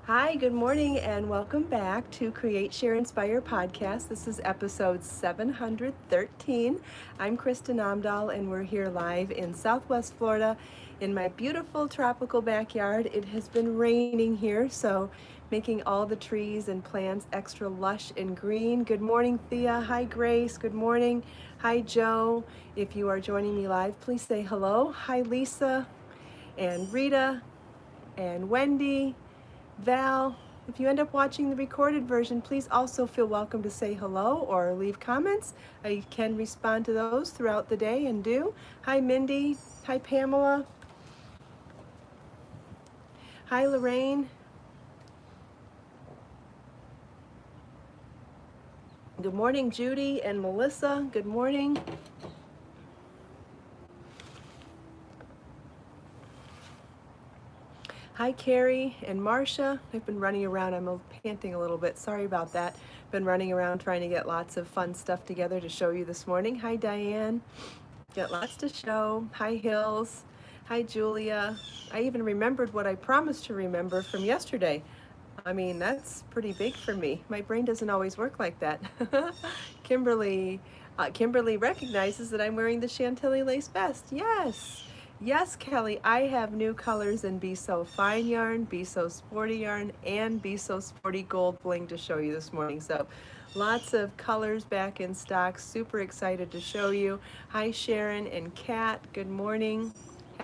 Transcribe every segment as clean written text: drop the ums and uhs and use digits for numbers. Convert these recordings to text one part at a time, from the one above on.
Hi, good morning, and welcome back to Create, Share, Inspire podcast. This is episode 713. I'm Kristin Omdahl, and we're here live in Southwest Florida in my beautiful tropical backyard. It has been raining here, so making all the trees and plants extra lush and green. Good morning, Thea. Hi, Grace. Good morning. Hi, Joe. If you are joining me live, please say hello. Hi, Lisa and Rita and Wendy. Val, if you end up watching the recorded version, please also feel welcome to say hello or leave comments. I can respond to those throughout the day and do. Hi, Mindy. Hi, Pamela. Hi, Lorraine. Good morning, Judy and Melissa. Good morning. Hi, Carrie and Marcia. I've been running around. I'm panting a little bit. Sorry about that. Been running around trying to get lots of fun stuff together to show you this morning. Hi, Diane. Got lots to show. Hi, Hills. Hi, Julia. I even remembered what I promised to remember from yesterday. I mean, that's pretty big for me. My brain doesn't always work like that. Kimberly recognizes that I'm wearing the Chantilly lace vest. Yes. Yes, Kelly, I have new colors in Be So Fine yarn, Be So Sporty yarn, and Be So Sporty gold bling to show you this morning. So lots of colors back in stock. Super excited to show you. Hi, Sharon and Kat. Good morning.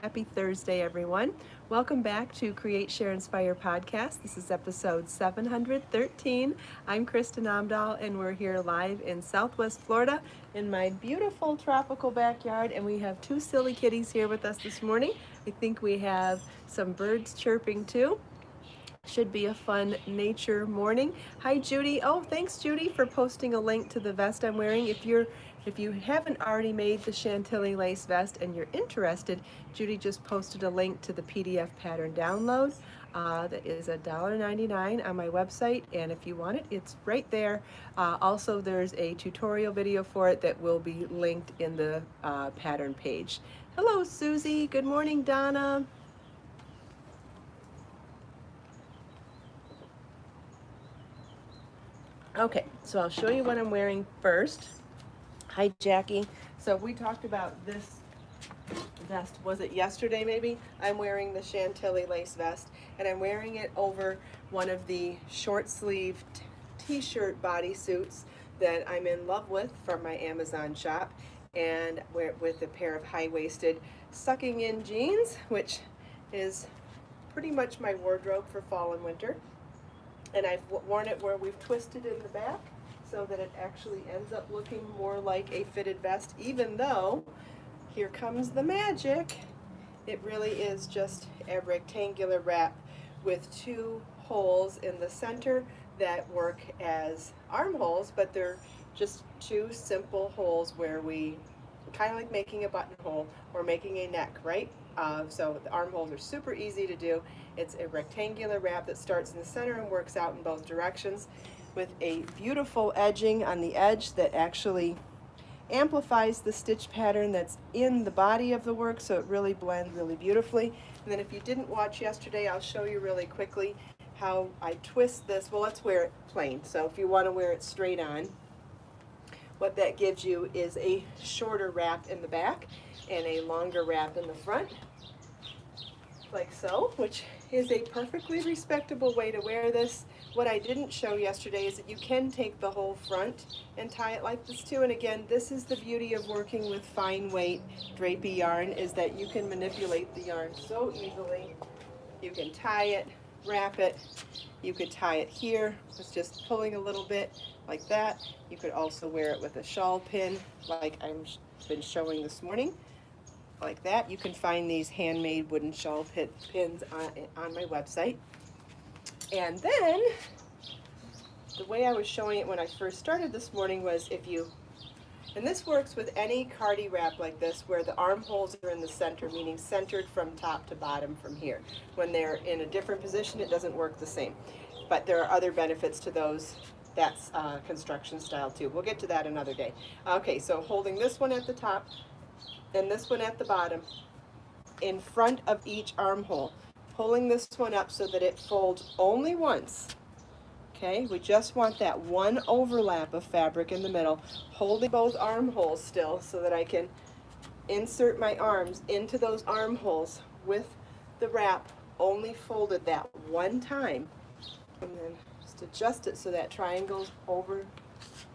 Happy Thursday, everyone. Welcome back to Create, Share, Inspire podcast. This is episode 713. I'm Kristin Omdahl, and we're here live in Southwest Florida in my beautiful tropical backyard. And we have two silly kitties here with us this morning. I think we have some birds chirping too. Should be a fun nature morning. Hi, Judy. Oh, thanks, Judy, for posting a link to the vest I'm wearing. If you haven't already made the Chantilly lace vest and you're interested, Judy just posted a link to the PDF pattern download. That is $1.99 on my website, and if you want it, it's right there. Also, there's a tutorial video for it that will be linked in the pattern page. Hello, Susie. Good morning, Donna. Okay, so I'll show you what I'm wearing first. Hi, Jackie. So we talked about this vest, was it yesterday maybe? I'm wearing the Chantilly lace vest, and I'm wearing it over one of the short sleeve t-shirt bodysuits that I'm in love with from my Amazon shop, and wear it with a pair of high-waisted sucking in jeans, which is pretty much my wardrobe for fall and winter. And I've worn it where we've twisted in the back so that it actually ends up looking more like a fitted vest, even though, here comes the magic, it really is just a rectangular wrap with two holes in the center that work as armholes, but they're just two simple holes where we, kind of like making a buttonhole or making a neck, right? So the armholes are super easy to do. It's a rectangular wrap that starts in the center and works out in both directions with a beautiful edging on the edge that actually amplifies the stitch pattern that's in the body of the work, so it really blends really beautifully. And then if you didn't watch yesterday, I'll show you really quickly how I twist this. Well, let's wear it plain. So if you want to wear it straight on, what that gives you is a shorter wrap in the back and a longer wrap in the front, like so, which is a perfectly respectable way to wear this. What I didn't show yesterday is that you can take the whole front and tie it like this too. And again, this is the beauty of working with fine weight drapey yarn, is that you can manipulate the yarn so easily. You can tie it, wrap it. You could tie it here with just pulling a little bit like that. You could also wear it with a shawl pin like I've been showing this morning, like that. You can find these handmade wooden shawl pins on my website. And then the way I was showing it when I first started this morning was and this works with any cardi wrap like this where the armholes are in the center, meaning centered from top to bottom from here. When they're in a different position, it doesn't work the same. But there are other benefits to those. That's construction style too. We'll get to that another day. Okay, so holding this one at the top and this one at the bottom in front of each armhole, pulling this one up so that it folds only once. Okay, we just want that one overlap of fabric in the middle, holding both armholes still so that I can insert my arms into those armholes with the wrap only folded that one time. And then just adjust it so that triangle's over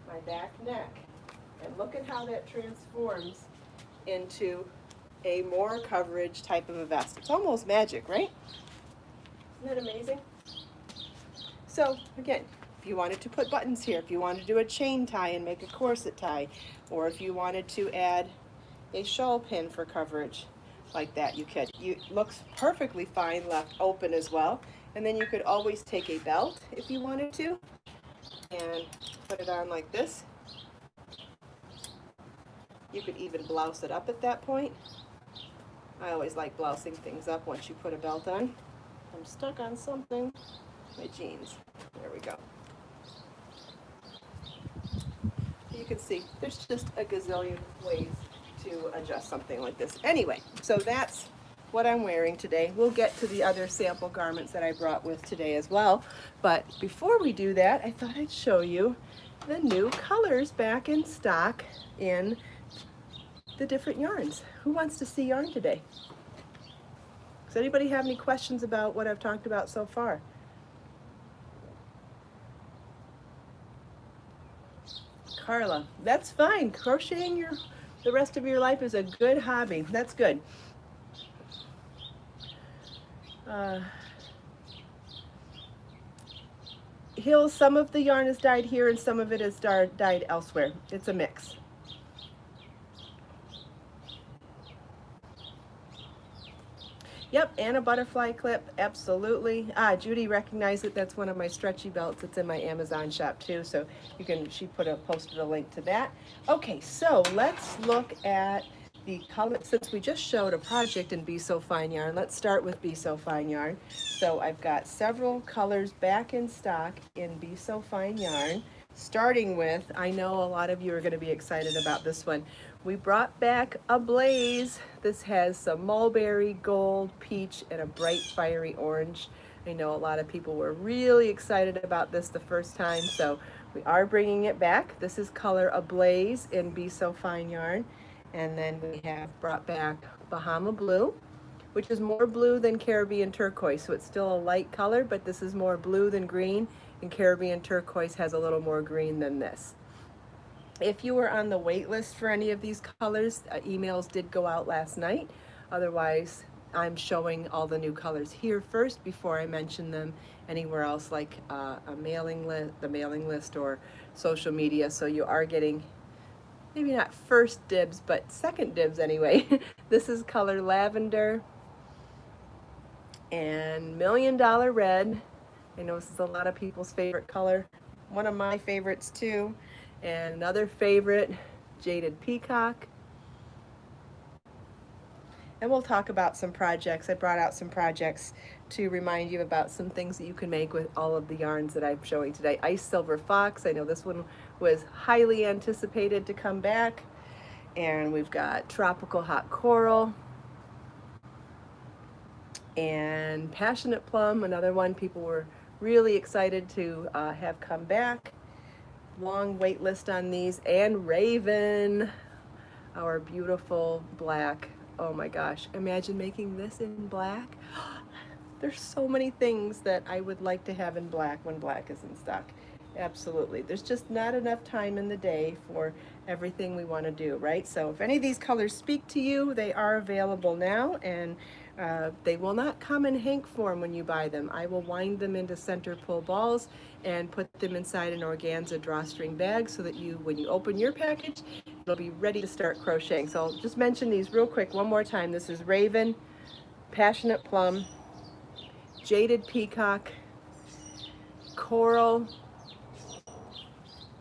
my back neck. And look at how that transforms into a more coverage type of a vest. It's almost magic, right? Isn't that amazing? So again, if you wanted to put buttons here, if you wanted to do a chain tie and make a corset tie, or if you wanted to add a shawl pin for coverage like that, you could. It looks perfectly fine left open as well. And then you could always take a belt if you wanted to and put it on like this. You could even blouse it up at that point. I always like blousing things up once you put a belt on. I'm stuck on something. My jeans. There we go. You can see there's just a gazillion ways to adjust something like this. Anyway, so that's what I'm wearing today. We'll get to the other sample garments that I brought with today as well. But before we do that, I thought I'd show you the new colors back in stock in the different yarns. Who wants to see yarn today? Does anybody have any questions about what I've talked about so far? Carla, that's fine. Crocheting the rest of your life is a good hobby. That's good. Some of the yarn is dyed here and some of it is dyed elsewhere. It's a mix. Yep, and a butterfly clip, absolutely. Judy recognized it. That's one of my stretchy belts. It's in my Amazon shop too, so you can. She posted a link to that. Okay, so let's look at the color. Since we just showed a project in Be So Fine yarn, let's start with Be So Fine yarn. So I've got several colors back in stock in Be So Fine yarn. Starting with, I know a lot of you are going to be excited about this one. We brought back a blaze. This has some mulberry, gold, peach, and a bright fiery orange. I know a lot of people were really excited about this the first time, so we are bringing it back. This is color Ablaze in Be So Fine yarn. And then we have brought back Bahama Blue, which is more blue than Caribbean Turquoise. So it's still a light color, but this is more blue than green, and Caribbean Turquoise has a little more green than this. If you were on the wait list for any of these colors, emails did go out last night. Otherwise, I'm showing all the new colors here first before I mention them anywhere else, like the mailing list or social media. So you are getting maybe not first dibs, but second dibs anyway. This is color Lavender and $1 Million Red. I know this is a lot of people's favorite color. One of my favorites too. And another favorite, Jaded Peacock. And we'll talk about some projects. I brought out some projects to remind you about some things that you can make with all of the yarns that I'm showing today. Ice Silver Fox, I know this one was highly anticipated to come back. And we've got Tropical Hot Coral. And Passionate Plum, another one people were really excited to have come back. Long wait list on these. And Raven, our beautiful black. Oh my gosh, imagine making this in black. There's so many things that I would like to have in black when black is in stock. Absolutely. There's just not enough time in the day for everything we want to do, right? So if any of these colors speak to you, they are available now, and they will not come in hank form when you buy them. I will wind them into center pull balls and put them inside an organza drawstring bag so that when you open your package, it'll be ready to start crocheting. So I'll just mention these real quick one more time. This is Raven, Passionate Plum, Jaded Peacock, Coral,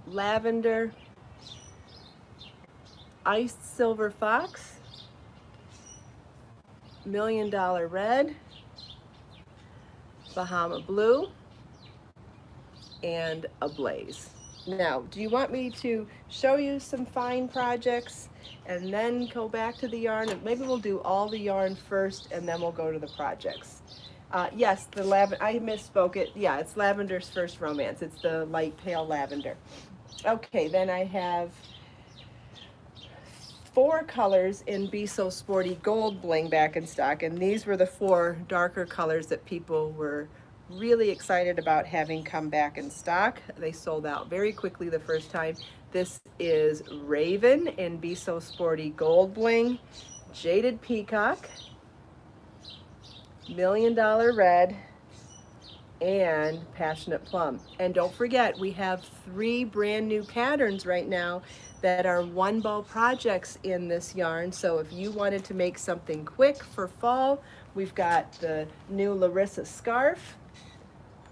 Lavender, Iced Silver Fox, $1 Million Red, Bahama Blue, and Ablaze. Now, do you want me to show you some fine projects and then go back to the yarn? And maybe we'll do all the yarn first and then we'll go to the projects. Yes, the I misspoke it. Yeah, it's Lavender's First Romance. It's the light pale lavender. Okay, then I have 4 colors in Be So Sporty Gold Bling back in stock, and these were the 4 darker colors that people were really excited about having come back in stock. They sold out very quickly the first time. This is Raven in Be So Sporty Gold Bling, Jaded Peacock, Million Dollar Red, and Passionate Plum. And don't forget, we have 3 brand new patterns right now that are one ball projects in this yarn. So if you wanted to make something quick for fall, we've got the new Larissa scarf,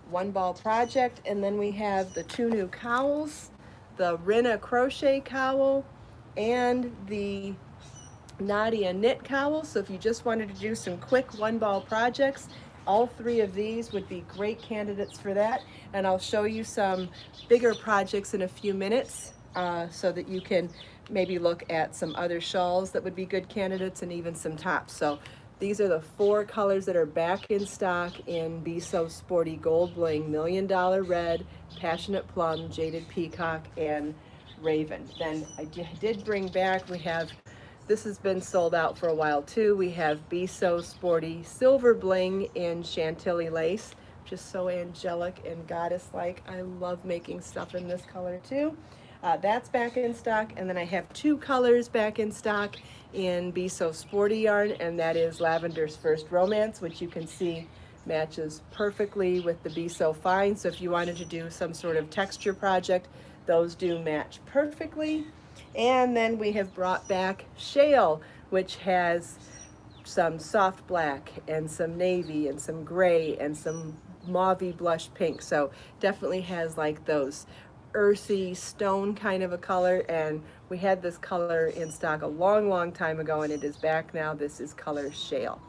one ball project, and then we have the 2 new cowls, the Rinna crochet cowl, and the Nadia knit cowl. So if you just wanted to do some quick one ball projects, all 3 of these would be great candidates for that. And I'll show you some bigger projects in a few minutes so that you can maybe look at some other shawls that would be good candidates and even some tops. So these are the 4 colors that are back in stock in Be So Sporty Gold Bling, Million Dollar Red, Passionate Plum, Jaded Peacock, and Raven. Then I did bring back, this has been sold out for a while too. We have Be So Sporty Silver Bling in Chantilly lace, just so angelic and goddess-like. I love making stuff in this color too. That's back in stock, and then I have 2 colors back in stock in Be So Sporty yarn, and that is Lavender's First Romance, which you can see matches perfectly with the Be So Fine. So if you wanted to do some sort of texture project, those do match perfectly. And then we have brought back Shawl, which has some soft black and some navy and some gray and some mauvey blush pink. So definitely has like those earthy stone kind of a color, and we had this color in stock a long time ago, and it is back now. This is color Shawl.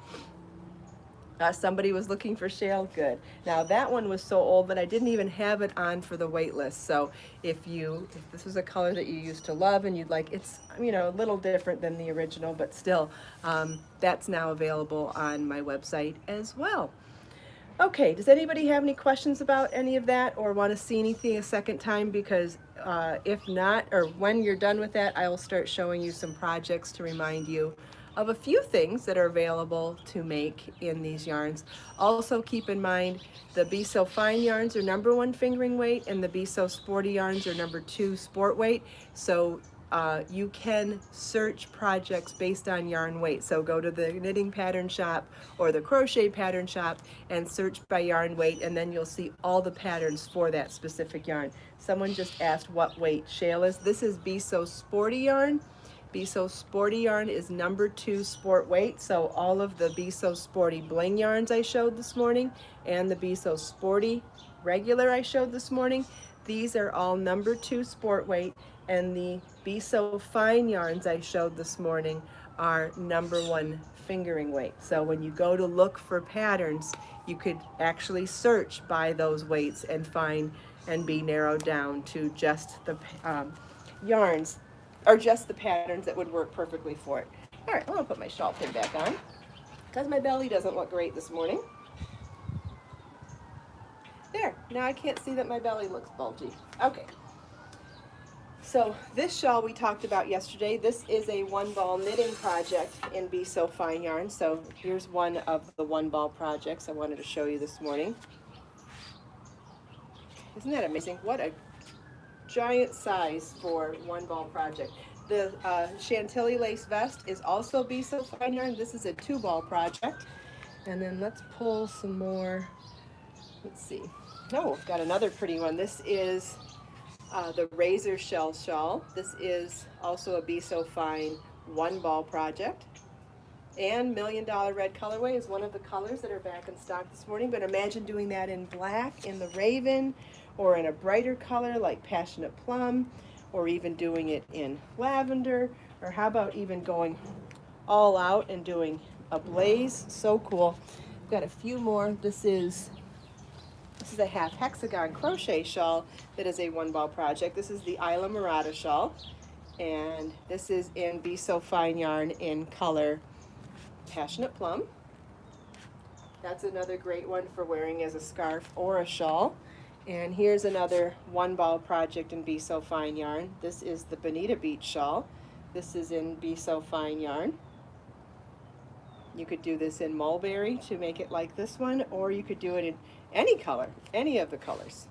Somebody was looking for Shawl, good. Now that one was so old that I didn't even have it on for the wait list. So if this was a color that you used to love and you'd like, it's, you know, a little different than the original, but still, that's now available on my website as well. Okay, does anybody have any questions about any of that or want to see anything a second time? Because if not, or when you're done with that, I will start showing you some projects to remind you of a few things that are available to make in these yarns. Also keep in mind the Be So Fine yarns are #1 fingering weight, and the Be So Sporty yarns are #2 sport weight. So you can search projects based on yarn weight. So go to the knitting pattern shop or the crochet pattern shop and search by yarn weight, and then you'll see all the patterns for that specific yarn. Someone just asked what weight Shawl is. This is Be So Sporty yarn. Be So Sporty yarn is #2 sport weight. So all of the Be So Sporty Bling yarns I showed this morning and the Be So Sporty regular I showed this morning, these are all #2 sport weight, and the Be So Fine yarns I showed this morning are #1 fingering weight. So when you go to look for patterns, you could actually search by those weights and find and be narrowed down to just the yarns or just the patterns that would work perfectly for it. All right, I'm gonna put my shawl pin back on because my belly doesn't look great this morning. There, now I can't see that my belly looks bulgy. Okay, so this shawl we talked about yesterday. This is a one ball knitting project in Be So Fine yarn. So here's one of the one ball projects I wanted to show you this morning. Isn't that amazing? What a giant size for one ball project. The Chantilly lace vest is also Be So Fine yarn. This is a 2-ball project. And then let's pull some more. Let's see. Oh, I've got another pretty one. This is the Razor Shell Shawl. This is also a Be So Fine 1-ball project. And Million Dollar Red colorway is one of the colors that are back in stock this morning. But imagine doing that in black, in the Raven, or in a brighter color like Passionate Plum, or even doing it in lavender, or how about even going all out and doing a blaze. So cool. I've got a few more. This is a half hexagon crochet shawl that is a 1-ball project. This is the Isla Morada shawl, and this is in Be So Fine yarn in color Passionate Plum. That's another great one for wearing as a scarf or a shawl. And here's another one ball project in Be So Fine yarn. This is the Bonita Beach shawl. This is in Be So Fine yarn. You could do this in mulberry to make it like this one, or you could do it in any color, any of the colors.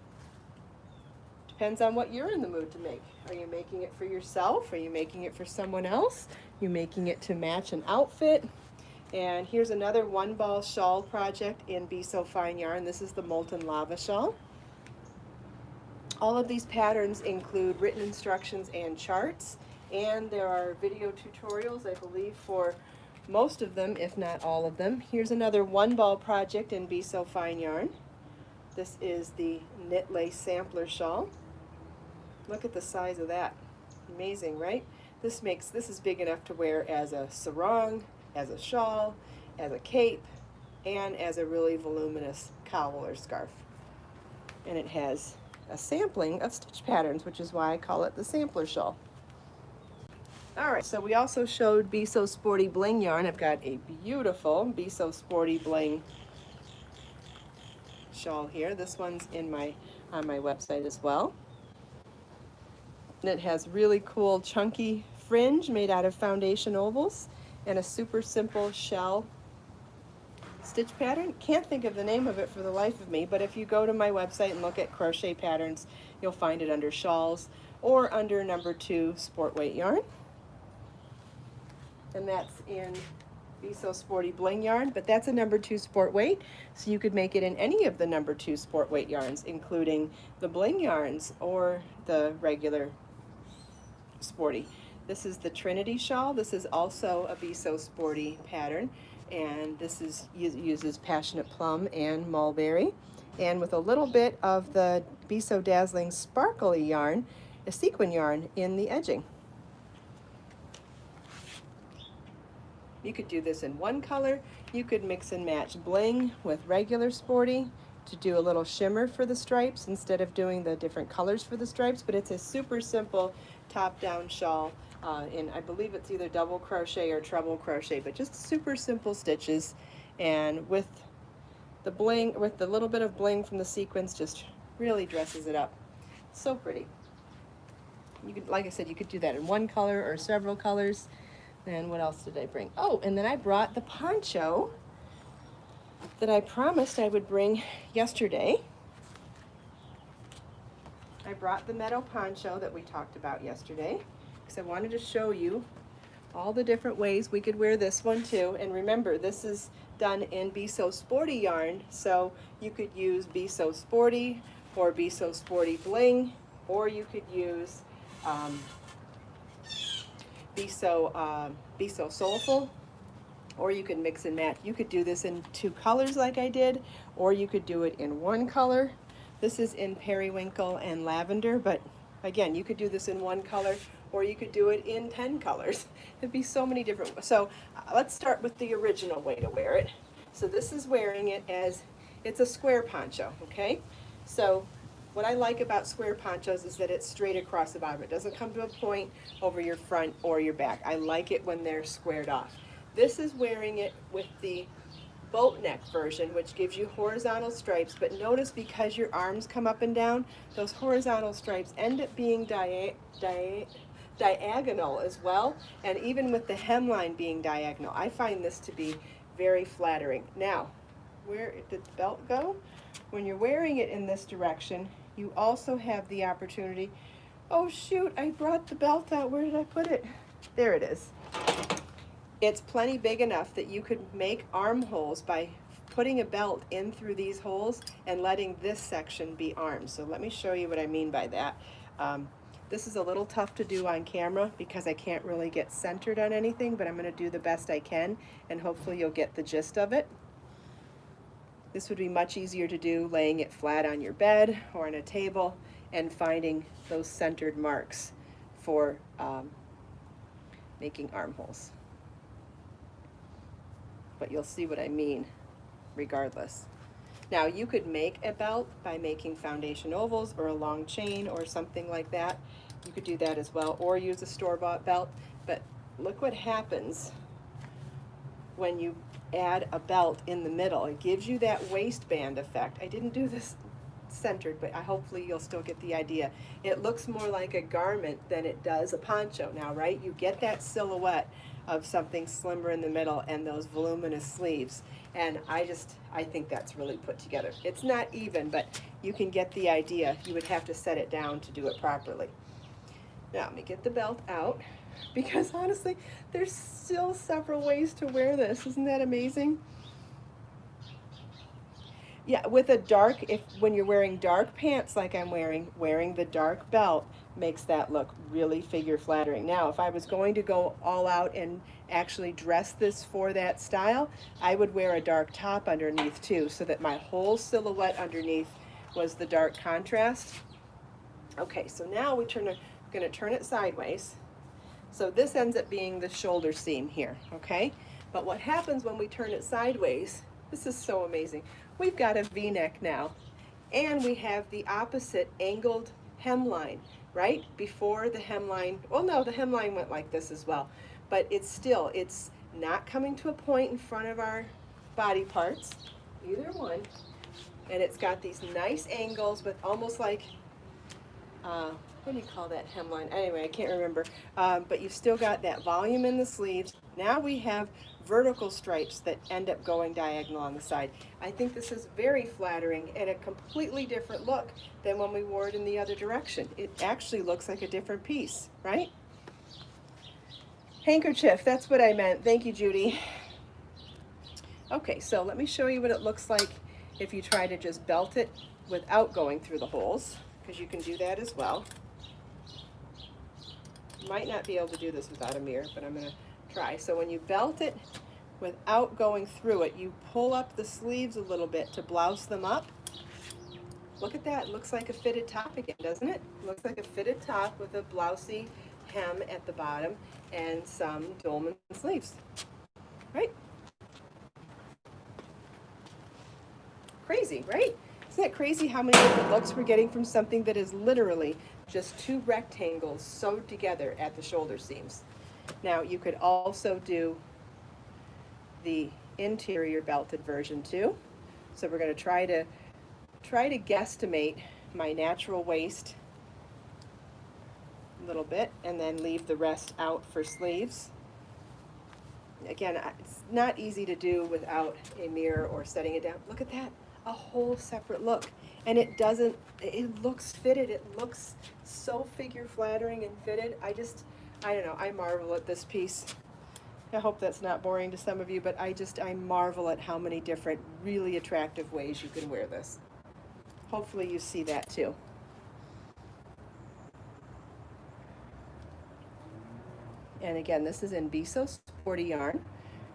Depends on what you're in the mood to make. Are you making it for yourself? Are you making it for someone else? You're making it to match an outfit. And here's another one ball shawl project in Be So Fine yarn. This is the Molten Lava shawl. All of these patterns include written instructions and charts, and there are video tutorials, I believe, for most of them, if not all of them. Here's another one ball project in Be So Fine yarn. This is the Knit Lace Sampler shawl. Look at the size of that. Amazing, right? This is big enough to wear as a sarong, as a shawl, as a cape, and as a really voluminous cowl or scarf. And it has a sampling of stitch patterns, which is why I call it the sampler shawl. All right, so we also showed Be So Sporty Bling yarn. I've got a beautiful Be So Sporty Bling shawl here. This one's on my website as well. And it has really cool chunky fringe made out of foundation ovals and a super simple shell stitch pattern. Can't think of the name of it for the life of me, but if you go to my website and look at crochet patterns, you'll find it under Shawls or under number 2 sport weight yarn. And that's in Be So Sporty Bling yarn, but that's a number 2 sport weight, so you could make it in any of the number 2 sport weight yarns, including the bling yarns or the regular sporty. This is the Trinity shawl. This is also a Be So Sporty pattern, and this uses Passionate Plum and Mulberry, and with a little bit of the Be So Dazzling Sparkly yarn, a sequin yarn in the edging. You could do this in one color. You could mix and match bling with regular sporty to do a little shimmer for the stripes instead of doing the different colors for the stripes, but it's a super simple top-down shawl in, I believe it's either double crochet or treble crochet, but just super simple stitches, and with the bling, with the little bit of bling from the sequins, just really dresses it up. So pretty. You could, like I said, you could do that in one color or several colors. And what else did I bring? Oh, and then I brought the poncho that I promised I would bring yesterday. I brought the meadow poncho that we talked about yesterday because I wanted to show you all the different ways we could wear this one too. And remember, this is done in Be So Sporty yarn, so you could use Be So Sporty or Be So Sporty Bling, or you could use Be So Soulful, or you could mix and match. You could do this in 2 colors like I did, or you could do it in 1 color. This is in periwinkle and lavender, but again, you could do this in 1 color, or you could do it in 10 colors. There'd be so many different. So let's start with the original way to wear it. So this is wearing it as, it's a square poncho, okay? So what I like about square ponchos is that it's straight across the bottom. It doesn't come to a point over your front or your back. I like it when they're squared off. This is wearing it with the boat neck version, which gives you horizontal stripes, but notice because your arms come up and down, those horizontal stripes end up being diagonal as well, and even with the hemline being diagonal. I find this to be very flattering. Now, where did the belt go? When you're wearing it in this direction, you also have the opportunity, oh shoot, I brought the belt out. Where did I put it? There it is. It's plenty big enough that you could make armholes by putting a belt in through these holes and letting this section be arms. So let me show you what I mean by that. This is a little tough to do on camera because I can't really get centered on anything, but I'm going to do the best I can, and hopefully you'll get the gist of it. This would be much easier to do laying it flat on your bed or on a table and finding those centered marks for making armholes. But you'll see what I mean regardless. Now you could make a belt by making foundation ovals or a long chain or something like that. You could do that as well, or use a store-bought belt. But look what happens when you add a belt in the middle. It gives you that waistband effect. I didn't do this centered, but hopefully you'll still get the idea. It looks more like a garment than it does a poncho now, right? You get that silhouette of something slimmer in the middle and those voluminous sleeves. And I think that's really put together. It's not even, but you can get the idea. You would have to set it down to do it properly. Now, let me get the belt out, because honestly, there's still several ways to wear this. Isn't that amazing? Yeah, with a dark, when you're wearing dark pants like I'm wearing the dark belt makes that look really figure flattering. Now, if I was going to go all out and actually dress this for that style, I would wear a dark top underneath too, so that my whole silhouette underneath was the dark contrast. Okay, so now we're going to turn it sideways. So this ends up being the shoulder seam here, okay? But what happens when we turn it sideways, this is so amazing. We've got a V-neck now, and we have the opposite angled hemline, right? Before the hemline, well no, the hemline went like this as well, but it's not coming to a point in front of our body parts, either one, and it's got these nice angles with almost like, what do you call that hemline? Anyway, I can't remember, but you've still got that volume in the sleeves. Now we have vertical stripes that end up going diagonal on the side. I think this is very flattering and a completely different look than when we wore it in the other direction. It actually looks like a different piece, right? Handkerchief, that's what I meant. Thank you, Judy. Okay, so let me show you what it looks like if you try to just belt it without going through the holes, because you can do that as well. Might not be able to do this without a mirror, but I'm going to try. So when you belt it without going through it, you pull up the sleeves a little bit to blouse them up. Look at that. It looks like a fitted top again, doesn't it? It looks like a fitted top with a blousey hem at the bottom and some dolman sleeves, right? Crazy, right? Isn't that crazy how many different looks we're getting from something that is literally just two rectangles sewed together at the shoulder seams? Now you could also do the interior belted version too. So we're going to try to guesstimate my natural waist a little bit and then leave the rest out for sleeves. Again, it's not easy to do without a mirror or setting it down. Look at that, a whole separate look. And it looks fitted. It looks so figure flattering and fitted. I don't know, I marvel at this piece. I hope that's not boring to some of you, but I marvel at how many different really attractive ways you can wear this. Hopefully you see that too. And again, this is in Be So Sporty yarn.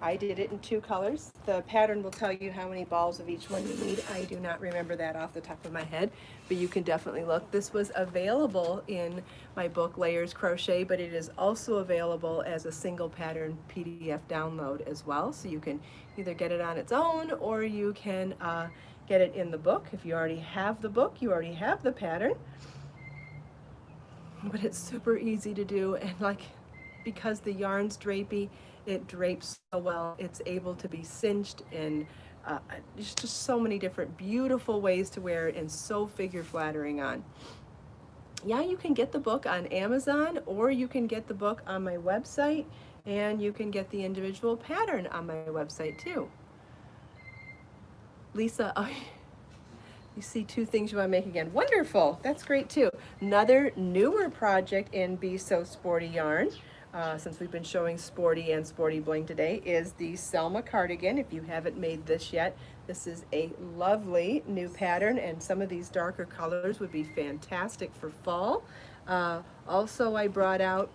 I did it in 2 colors. The pattern will tell you how many balls of each one you need. I do not remember that off the top of my head, but you can definitely look. This was available in my book, Layers Crochet, but it is also available as a single pattern PDF download as well. So you can either get it on its own or you can get it in the book. If you already have the book, you already have the pattern. But it's super easy to do, and because the yarn's drapey, it drapes so well. It's able to be cinched, and there's just so many different beautiful ways to wear it and so figure flattering on. Yeah, you can get the book on Amazon, or you can get the book on my website, and you can get the individual pattern on my website too. Lisa, you see 2 things you want to make again. Wonderful, that's great too. Another newer project in Be So Sporty yarn, since we've been showing Sporty and Sporty Bling today, is the Selma Cardigan. If you haven't made this yet, this is a lovely new pattern, and some of these darker colors would be fantastic for fall. Also, I brought out,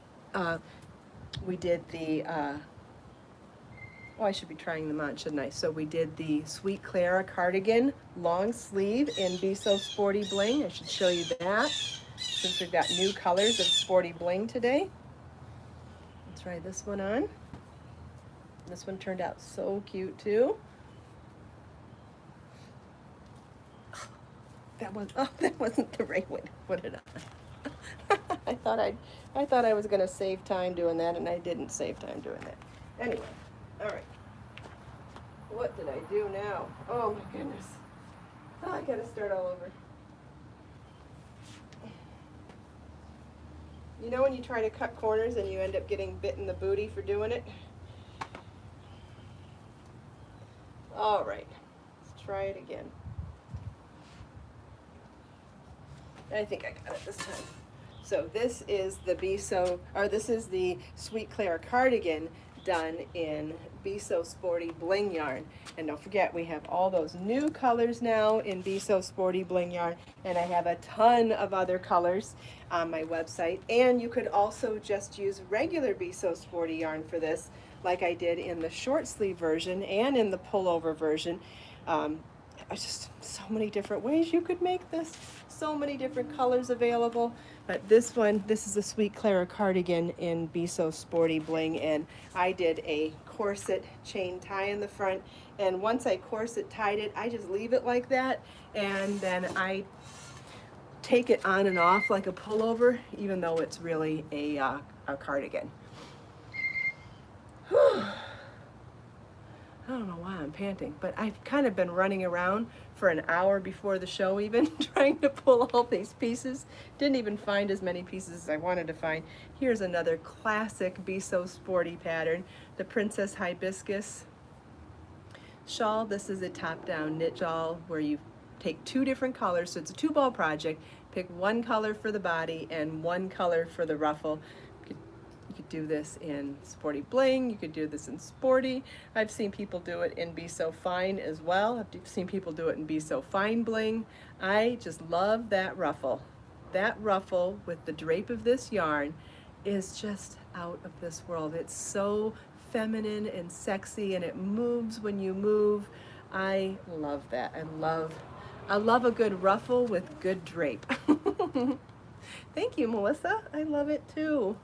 we did the, I should be trying them on, shouldn't I? So we did the Sweet Clara cardigan long sleeve in Be So Sporty Bling. I should show you that, since we've got new colors of Sporty Bling today. Try this one on. This one turned out so cute too. That wasn't the right way to put it on. I thought I was going to save time doing that, and I didn't save time doing that. Anyway, all right. What did I do now? Oh my goodness. Oh, I gotta start all over. You know when you try to cut corners and you end up getting bit in the booty for doing it? All right, let's try it again. I think I got it this time. So this is the this is the Sweet Clara cardigan done in Be So Sporty bling yarn. And don't forget, we have all those new colors now in Be So Sporty bling yarn, and I have a ton of other colors on my website. And you could also just use regular Be So Sporty yarn for this, like I did in the short sleeve version and in the pullover version. Just so many different ways you could make this, so many different colors available. But this one, this is a Sweet Clara cardigan in Be So Sporty bling, and I did a corset chain tie in the front, and once I corset tied it, I just leave it like that, and then I take it on and off like a pullover, even though it's really a cardigan. I don't know why I'm panting, but I've kind of been running around for an hour before the show even, trying to pull all these pieces. Didn't even find as many pieces as I wanted to find. Here's another classic Be So Sporty pattern, the Princess Hibiscus shawl. This is a top-down knit shawl where you take two different colors, so it's a two-ball project. Pick one color for the body and one color for the ruffle. You could do this in Sporty Bling, you could do this in Sporty. I've seen people do it in Be So Fine as well. I've seen people do it in Be So Fine Bling. I just love that ruffle. That ruffle with the drape of this yarn is just out of this world. It's so feminine and sexy, and it moves when you move. I love that. I love a good ruffle with good drape. Thank you, Melissa. I love it too.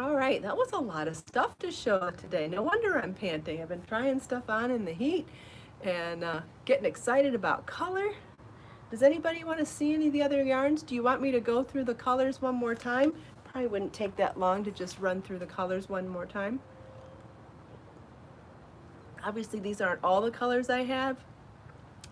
All right, that was a lot of stuff to show today. No wonder I'm panting. I've been trying stuff on in the heat and getting excited about color. Does anybody want to see any of the other yarns? Do you want me to go through the colors one more time? Probably wouldn't take that long to just run through the colors one more time. Obviously, these aren't all the colors I have.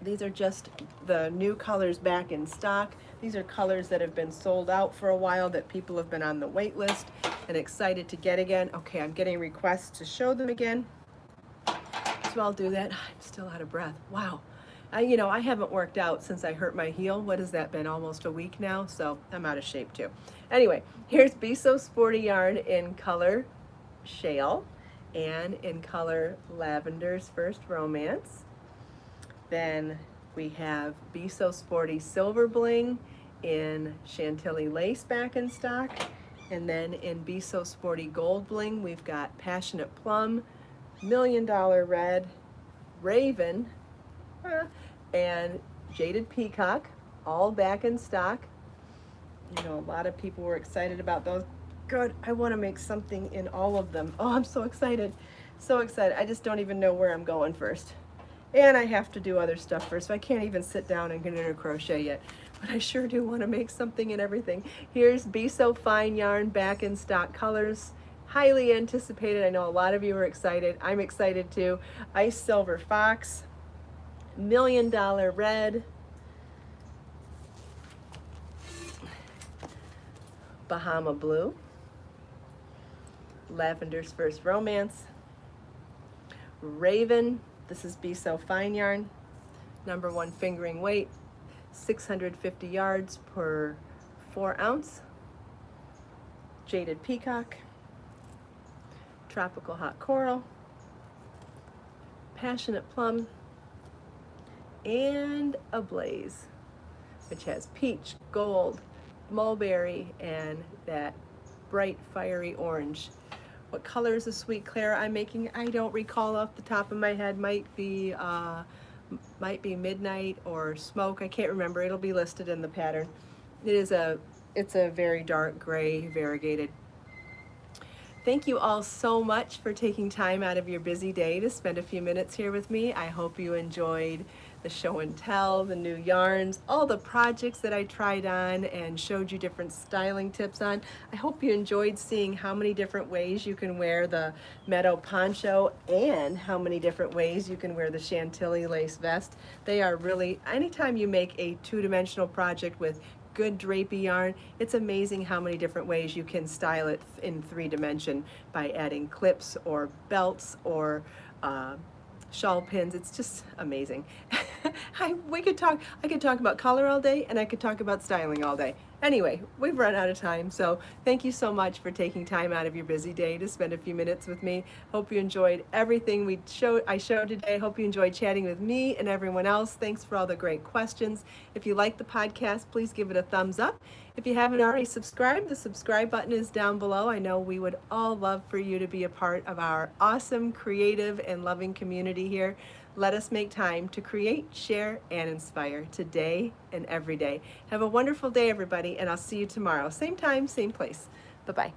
These are just the new colors back in stock. These are colors that have been sold out for a while, that people have been on the wait list and excited to get again. Okay, I'm getting requests to show them again, so I'll do that. I'm still out of breath. Wow. You know, I haven't worked out since I hurt my heel. What has that been, almost a week now? So I'm out of shape too. Anyway, here's Be So Sporty yarn in color Shawl and in color Lavender's First Romance. Then we have Be So Sporty Silver Bling in Chantilly Lace back in stock. And then in Be So Sporty Gold Bling, we've got Passionate Plum, Million Dollar Red, Raven, and Jaded Peacock, all back in stock. You know, a lot of people were excited about those. Good, I want to make something in all of them. Oh, I'm so excited. So excited. I just don't even know where I'm going first. And I have to do other stuff first, so I can't even sit down and get into crochet yet. But I sure do want to make something and everything. Here's Be So Fine yarn, back in stock colors. Highly anticipated. I know a lot of you are excited. I'm excited too. Ice Silver Fox, Million Dollar Red, Bahama Blue, Lavender's First Romance, Raven. This is Be So Fine yarn, #1 fingering weight, 650 yards per 4 ounce. Jaded Peacock, Tropical Hot Coral, Passionate Plum, and Ablaze, which has peach, gold, mulberry, and that bright fiery orange. What color is the Sweet Clara I'm making? I don't recall off the top of my head. Might be Midnight or Smoke. I can't remember. It'll be listed in the pattern. It's a very dark gray variegated Thank you all so much for taking time out of your busy day to spend a few minutes here with me. I hope you enjoyed the show and tell, the new yarns, all the projects that I tried on and showed you different styling tips on. I hope you enjoyed seeing how many different ways you can wear the meadow poncho and how many different ways you can wear the chantilly lace vest. They are really, anytime you make a two-dimensional project with good drapey yarn, it's amazing how many different ways you can style it in 3 dimension by adding clips or belts or shawl pins. It's just amazing. I could talk about color all day, and I could talk about styling all day. Anyway, we've run out of time, so thank you so much for taking time out of your busy day to spend a few minutes with me. Hope you enjoyed everything I showed today. Hope you enjoyed chatting with me and everyone else. Thanks for all the great questions. If you like the podcast, please give it a thumbs up. If you haven't already subscribed, the subscribe button is down below. I know we would all love for you to be a part of our awesome, creative, and loving community here. Let us make time to create, share, and inspire today and every day. Have a wonderful day, everybody, and I'll see you tomorrow. Same time, same place. Bye-bye.